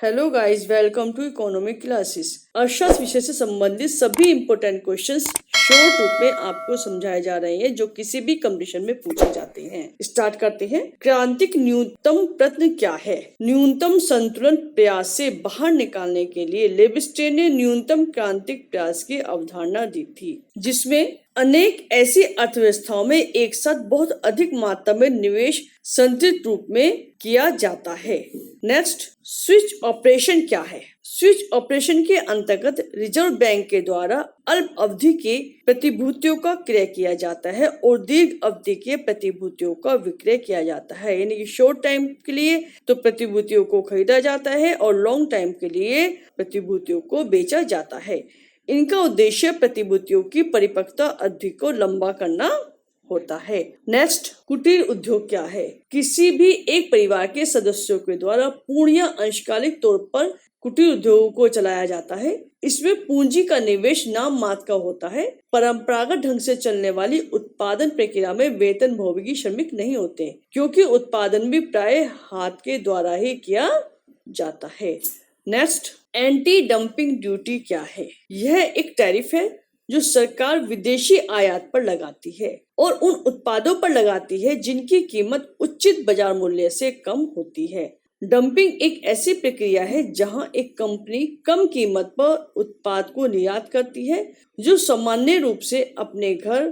Hello guys, welcome to economic classes. अर्थशास्त्र विषय से संबंधित सभी इंपॉर्टेंट क्वेश्चंस शॉर्ट रूप में आपको समझाए जा रहे हैं जो किसी भी कंपटीशन में पूछे जाते हैं। स्टार्ट करते हैं। क्रांतिक न्यूनतम प्रश्न क्या है? न्यूनतम संतुलन प्रयास से बाहर निकालने के लिए लेविस्टे ने न्यूनतम क्रांतिक प्रयास की अवधारणा दी थी, जिसमें अनेक ऐसी अर्थव्यवस्थाओं में एक साथ बहुत अधिक मात्रा में निवेश संतुलित रूप में किया जाता है। नेक्स्ट, स्विच ऑपरेशन क्या है? स्विच ऑपरेशन के अंतर्गत रिजर्व बैंक के द्वारा अल्प अवधि के प्रतिभूतियों का क्रय किया जाता है और दीर्घ अवधि के प्रतिभूतियों का विक्रय किया जाता है। यानी कि शॉर्ट टाइम के लिए तो प्रतिभूतियों को खरीदा जाता है और लॉन्ग टाइम के लिए प्रतिभूतियों को बेचा जाता है। इनका उद्देश्य प्रतिभूतियों की परिपक्वता अवधि को लंबा करना होता है। नेक्स्ट, कुटीर उद्योग क्या है? किसी भी एक परिवार के सदस्यों के द्वारा पूर्ण या अंशकालिक तौर पर कुटीर उद्योगों को चलाया जाता है। इसमें पूंजी का निवेश नाम मात्र का होता है। परंपरागत ढंग से चलने वाली उत्पादन प्रक्रिया में वेतन भोगी श्रमिक नहीं होते, क्योंकि उत्पादन भी प्राय हाथ के द्वारा ही किया जाता है। नेक्स्ट, एंटी डंपिंग ड्यूटी क्या है? यह एक टैरिफ है जो सरकार विदेशी आयात पर लगाती है और उन उत्पादों पर लगाती है जिनकी कीमत उचित बाजार मूल्य से कम होती है। डंपिंग एक ऐसी प्रक्रिया है जहां एक कंपनी कम कीमत पर उत्पाद को निर्यात करती है जो सामान्य रूप से अपने घर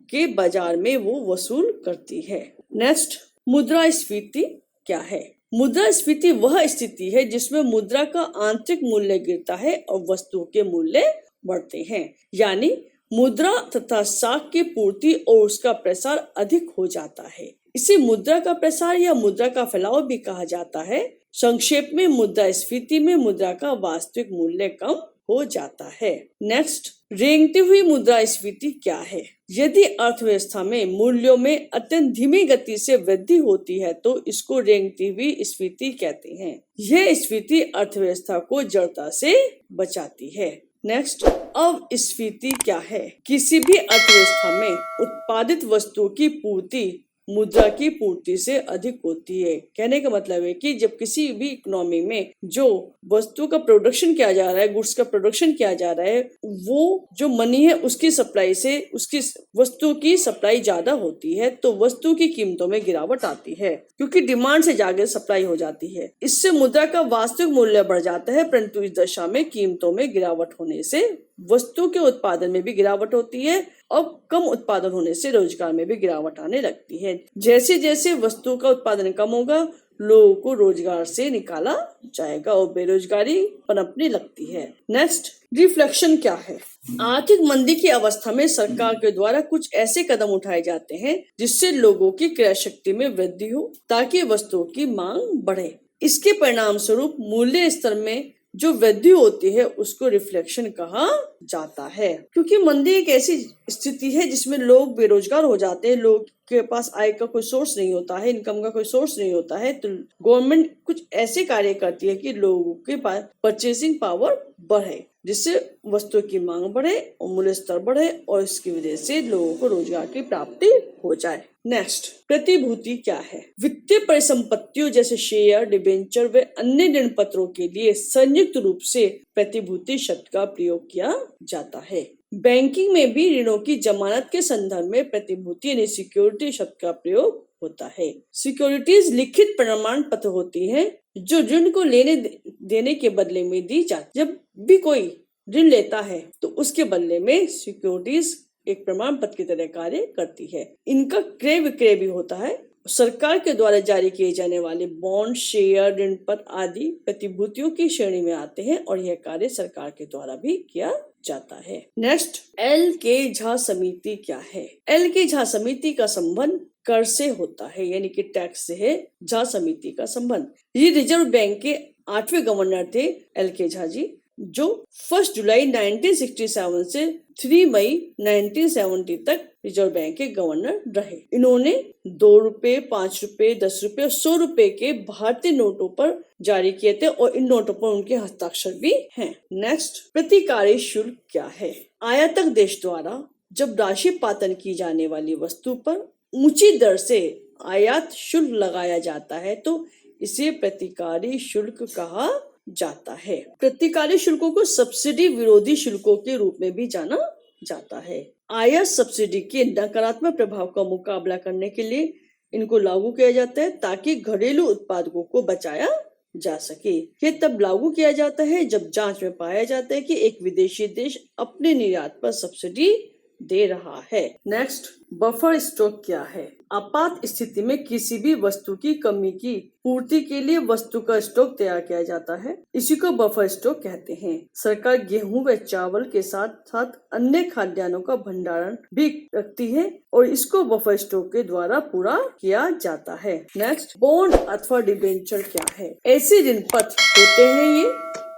के बाजार में वो वसूल करती है। नेक्स्ट, मुद्रास्फीति क्या है? मुद्रास्फीति वह स्थिति है जिसमें मुद्रा का आंतरिक मूल्य गिरता है और वस्तुओं के मूल्य बढ़ते हैं। यानी मुद्रा तथा साख की पूर्ति और उसका प्रसार अधिक हो जाता है। इसे मुद्रा का प्रसार या मुद्रा का फैलाव भी कहा जाता है। संक्षेप में मुद्रास्फीति में मुद्रा का वास्तविक मूल्य कम हो जाता है। नेक्स्ट, रेंगती हुई मुद्रास्फीति क्या है? यदि अर्थव्यवस्था में मूल्यों में अत्यंत धीमी गति से वृद्धि होती है तो इसको रेंगती हुई स्फीति कहते हैं। यह स्फीति अर्थव्यवस्था को जड़ता से बचाती है। नेक्स्ट, अपस्फीति क्या है? किसी भी अर्थव्यवस्था में उत्पादित वस्तुओं की पूर्ति मुद्रा की पूर्ति से अधिक होती है। कहने का मतलब है कि जब किसी भी इकोनॉमी में जो वस्तु का प्रोडक्शन किया जा रहा है, गुड्स का प्रोडक्शन किया जा रहा है, वो जो मनी है उसकी सप्लाई से उसकी वस्तु की सप्लाई ज्यादा होती है तो वस्तु की कीमतों में गिरावट आती है, क्योंकि डिमांड से ज्यादा सप्लाई हो जाती है। इससे मुद्रा का वास्तविक मूल्य बढ़ जाता है, परंतु इस दशा में कीमतों में गिरावट होने से वस्तु के उत्पादन में भी गिरावट होती है और कम उत्पादन होने से रोजगार में भी गिरावट आने लगती है। जैसे जैसे वस्तु का उत्पादन कम होगा, लोगों को रोजगार से निकाला जाएगा और बेरोजगारी पनपने लगती है। नेक्स्ट, रिफ्लेक्शन क्या है? आर्थिक मंदी की अवस्था में सरकार के द्वारा कुछ ऐसे कदम उठाए जाते हैं जिससे लोगों की क्रय शक्ति में वृद्धि हो ताकि वस्तुओं की मांग बढ़े। इसके परिणाम स्वरूप मूल्य स्तर में जो वृद्धि होती है उसको रिफ्लेक्शन कहा जाता है, क्योंकि मंदी एक ऐसी स्थिति है जिसमें लोग बेरोजगार हो जाते हैं, लोग के पास आय का कोई सोर्स नहीं होता है, इनकम का कोई सोर्स नहीं होता है, तो गवर्नमेंट कुछ ऐसे कार्य करती है कि लोगों के पास परचेसिंग पावर बढ़े, जिससे वस्तुओं की मांग बढ़े और मूल्य स्तर बढ़े और इसकी वजह से लोगों को रोजगार की प्राप्ति हो जाए। नेक्स्ट, प्रतिभूति क्या है? वित्तीय परिसंपत्तियों जैसे शेयर, डिबेंचर व अन्य ऋण पत्रों के लिए संयुक्त रूप से प्रतिभूति शब्द का प्रयोग किया जाता है। बैंकिंग में भी ऋणों की जमानत के संदर्भ में प्रतिभूति यानी सिक्योरिटी शब्द का प्रयोग होता है। सिक्योरिटीज लिखित प्रमाण पत्र होती हैं जो ऋण को लेने देने के बदले में दी जाती। जब भी कोई ऋण लेता है तो उसके बदले में सिक्योरिटीज एक प्रमाण पत्र की तरह कार्य करती है। इनका क्रय विक्रय भी होता है। सरकार के द्वारा जारी किए जाने वाले बॉन्ड, शेयर, ऋण पत्र आदि प्रतिभूतियों की श्रेणी में आते हैं और यह कार्य सरकार के द्वारा भी किया जाता है। नेक्स्ट, एल के झा समिति क्या है? एल के झा समिति का संबंध कर से होता है, यानी कि टैक्स से है झा समिति का संबंध। ये रिजर्व बैंक के 8वें गवर्नर थे एल के झा जी, जो 1 जुलाई 1967 से 3 मई 1970 तक रिजर्व बैंक के गवर्नर रहे। इन्होंने 2 रुपए, 5 रुपए, 10 रुपए और 100 रुपए के भारतीय नोटों पर जारी किए थे और इन नोटों पर उनके हस्ताक्षर भी हैं। नेक्स्ट, प्रतिकारी शुल्क क्या है? आयातक देश द्वारा जब राशि पातन की जाने वाली वस्तु पर ऊंची दर से आयात शुल्क लगाया जाता है तो इसे प्रतिकारी शुल्क कहा जाता है। प्रतिकारी शुल्कों को सब्सिडी विरोधी शुल्कों के रूप में भी जाना जाता है। आयात सब्सिडी के नकारात्मक प्रभाव का मुकाबला करने के लिए इनको लागू किया जाता है ताकि घरेलू उत्पादकों को बचाया जा सके। ये तब लागू किया जाता है जब जांच में पाया जाता है कि एक विदेशी देश अपने निर्यात पर सब्सिडी दे रहा है। नेक्स्ट, बफर स्टॉक क्या है? आपात स्थिति में किसी भी वस्तु की कमी की पूर्ति के लिए वस्तु का स्टॉक तैयार किया जाता है, इसी को बफर स्टॉक कहते हैं। सरकार गेहूं व चावल के साथ साथ अन्य खाद्यान्नों का भंडारण भी रखती है और इसको बफर स्टॉक के द्वारा पूरा किया जाता है। नेक्स्ट, बॉन्ड अथवा डिबेंचर क्या है? ऐसे ऋण पत्र होते हैं ये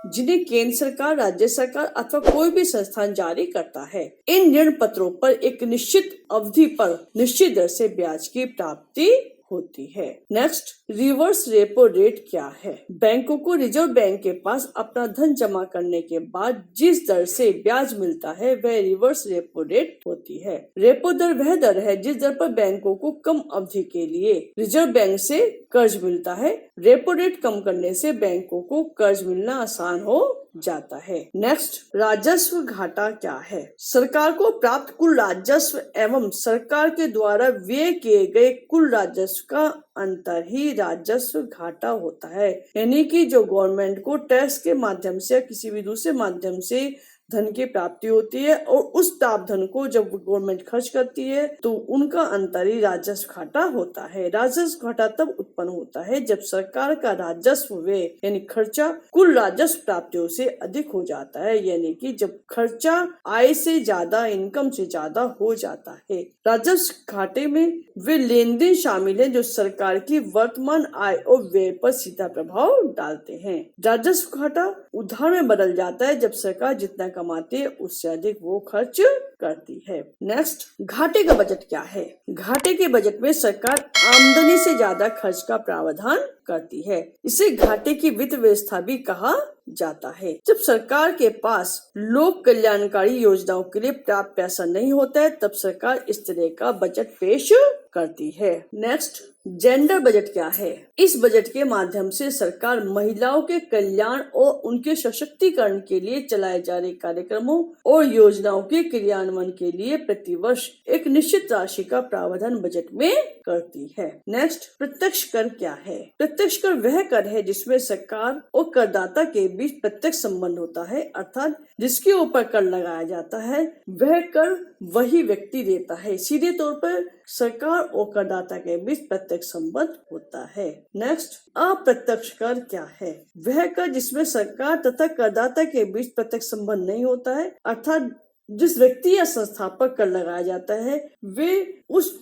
जिन्हें केंद्र सरकार, राज्य सरकार अथवा कोई भी संस्थान जारी करता है। इन ऋण पत्रों पर एक निश्चित अवधि पर निश्चित दर से ब्याज की प्राप्ति होती है। नेक्स्ट, रिवर्स रेपो रेट क्या है? बैंकों को रिजर्व बैंक के पास अपना धन जमा करने के बाद जिस दर से ब्याज मिलता है वह रिवर्स रेपो रेट होती है। रेपो दर वह दर है जिस दर पर बैंकों को कम अवधि के लिए रिजर्व बैंक से कर्ज मिलता है। रेपो रेट कम करने से बैंकों को कर्ज मिलना आसान हो जाता है। नेक्स्ट, राजस्व घाटा क्या है? सरकार को प्राप्त कुल राजस्व एवं सरकार के द्वारा व्यय किए गए कुल राजस्व का अंतर ही राजस्व घाटा होता है। यानी कि जो गवर्नमेंट को टैक्स के माध्यम से या किसी भी दूसरे माध्यम से धन की प्राप्ति होती है और उस प्राप्त धन को जब गवर्नमेंट खर्च करती है तो उनका अंतर ही राजस्व घाटा होता है। राजस्व घाटा तब उत्पन्न होता है जब सरकार का राजस्व व्यय यानी खर्चा कुल राजस्व प्राप्तियों से अधिक हो जाता है, यानी कि जब खर्चा आय से ज्यादा, इनकम से ज्यादा हो जाता है। राजस्व घाटे में वे लेन देन शामिल है जो सरकार की वर्तमान आय और व्यय पर सीधा प्रभाव डालते हैं। राजस्व घाटा उधार में बदल जाता है जब सरकार जितना कमाती है उससे अधिक वो खर्च करती है। नेक्स्ट, घाटे का बजट क्या है? घाटे के बजट में सरकार आमदनी से ज्यादा खर्च का प्रावधान करती है। इसे घाटे की वित्त व्यवस्था भी कहा जाता है। जब सरकार के पास लोक कल्याणकारी योजनाओं के लिए पर्याप्त पैसा नहीं होता है तब सरकार इस तरह का बजट पेश करती है। नेक्स्ट, जेंडर बजट क्या है? इस बजट के माध्यम से सरकार महिलाओं के कल्याण और उनके सशक्तिकरण के लिए चलाए जा रहे कार्यक्रमों और योजनाओं के क्रियान्वयन के लिए प्रतिवर्ष एक निश्चित राशि का प्रावधान बजट में करती है। नेक्स्ट, प्रत्यक्ष कर क्या है? प्रत्यक्ष कर वह कर है जिसमें सरकार और करदाता के बीच प्रत्यक्ष संबंध होता है, अर्थात जिसके ऊपर कर लगाया जाता है वह कर वही व्यक्ति देता है। सीधे तौर पर सरकार और करदाता के बीच प्रत्यक्ष संबंध होता है। नेक्स्ट, अप्रत्यक्ष कर क्या है? वह कर जिसमें सरकार तथा करदाता के बीच प्रत्यक्ष संबंध नहीं होता है, अर्थात जिस व्यक्ति या संस्था पर कर लगाया जाता है वे उस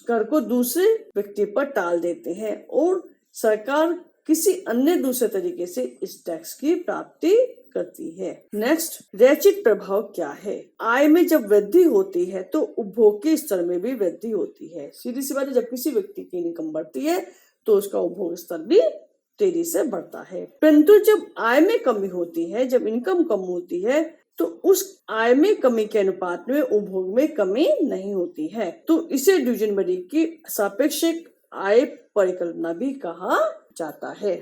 कर को दूसरे व्यक्ति पर टाल देते हैं और सरकार किसी अन्य दूसरे तरीके से इस टैक्स की प्राप्ति करती है। नेक्स्ट, रैखिक प्रभाव क्या है? आय में जब वृद्धि होती है तो उपभोग के स्तर में भी वृद्धि होती है। सीधी सी बात है, जब किसी व्यक्ति की इनकम बढ़ती है तो उसका उपभोग स्तर भी तेजी से बढ़ता है। परंतु जब आय में कमी होती है, जब इनकम कम होती है तो उस आय में कमी के अनुपात में उपभोग में कमी नहीं होती है। तो इसे ड्यूजेनबरी की सापेक्षिक आय परिकल्पना भी कहा जाता है।